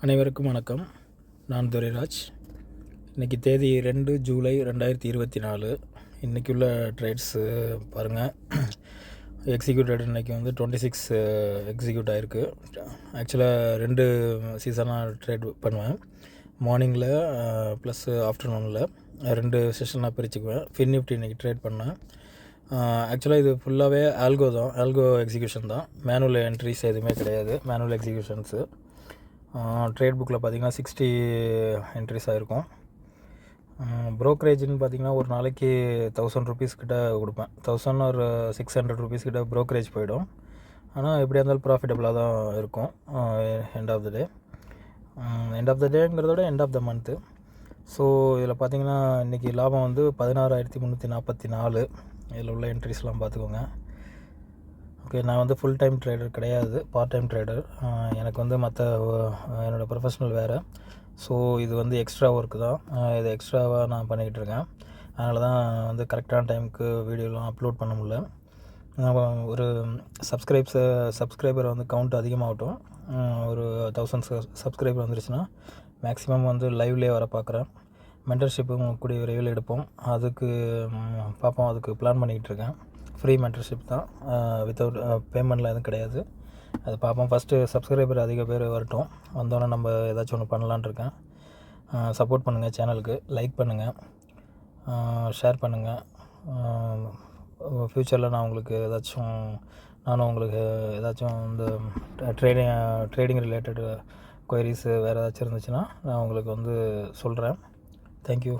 அனைவருக்கும் வணக்கம். நான் துரைராஜ். இன்றைக்கி தேதி 2 ஜூலை 2024. இன்றைக்கி உள்ள ட்ரேட்ஸு பாருங்கள். எக்ஸிக்யூட்டட் இன்றைக்கி வந்து 26 எக்ஸிக்யூட் ஆகிருக்கு. ஆக்சுவலாக 2 சீசனாக ட்ரேட் பண்ணுவேன். மார்னிங்கில் ப்ளஸ் ஆஃப்டர்நூனில் 2 செஷனாக பிரிச்சுக்குவேன். ஃபின் நிஃப்டி இன்றைக்கி ட்ரேட் பண்ணேன். ஆக்சுவலாக இது ஃபுல்லாகவே ஆல்கோ எக்ஸிக்யூஷன் தான். மேனுவல் என்ட்ரிஸ் எதுவுமே கிடையாது. மேனுவல் எக்ஸிக்யூஷன்ஸு ட்ரேட் புக்கில் பார்த்திங்கன்னா 60 என்ட்ரிஸ் ஆகிருக்கும். ப்ரோக்கரேஜ்னு பார்த்திங்கன்னா ஒரு நாளைக்கு 1000 ருபீஸ் கிட்ட கொடுப்பேன். 1000 ஒரு 600 ருபீஸ் கிட்ட ப்ரோக்கரேஜ் போயிடும். ஆனால் எப்படியா இருந்தாலும் ப்ராஃபிட்டபுளாக தான் இருக்கும். எண்ட் ஆஃப் த டேங்கிறத விட end of the month. So இதில் பார்த்திங்கன்னா இன்றைக்கி லாபம் வந்து 16,344. இதில் உள்ள என்ட்ரிஸ்லாம் பார்த்துக்கோங்க. ஓகே, நான் வந்து ஃபுல் டைம் ட்ரேடர் கிடையாது, பார்ட் டைம் ட்ரேடர். எனக்கு வந்து என்னோடய ப்ரொஃபஷ்னல் வேறு. ஸோ இது வந்து எக்ஸ்ட்ரா ஒர்க்கு தான். இது எக்ஸ்ட்ராவாக நான் பண்ணிக்கிட்டு இருக்கேன். அதனால தான் வந்து கரெக்டான டைமுக்கு வீடியோலாம் அப்லோட் பண்ண முடியல. ஒரு சப்ஸ்கிரைபர் வந்து கவுண்ட் அதிகமாகட்டும். ஒரு 1000 சப்ஸ்கிரைபர் வந்துருச்சுன்னா மேக்ஸிமம் வந்து லைவ்லேயே வர பார்க்குறேன். மென்டர்ஷிப்பும் கூடிய விரைவில் எடுப்போம். அதுக்கு பார்ப்போம். அதுக்கு பிளான் பண்ணிக்கிட்டு இருக்கேன். ஃப்ரீ மென்டர்ஷிப் தான், வித்தவுட் பேமெண்ட்லாம் எதுவும் கிடையாது. அது பார்ப்போம். ஃபஸ்ட்டு சப்ஸ்கிரைபர் அதிக பேர் வரட்டும். வந்தோடனே நம்ம ஏதாச்சும் ஒன்று பண்ணலான்னு இருக்கேன். சப்போர்ட் பண்ணுங்கள். சேனலுக்கு லைக் பண்ணுங்கள், ஷேர் பண்ணுங்கள். ஃப்யூச்சரில் நானும் உங்களுக்கு ஏதாச்சும் இந்த ட்ரேடிங் ரிலேட்டட் கொயரிஸு வேறு ஏதாச்சும் இருந்துச்சுன்னா நான் உங்களுக்கு வந்து சொல்கிறேன். தேங்க்யூ.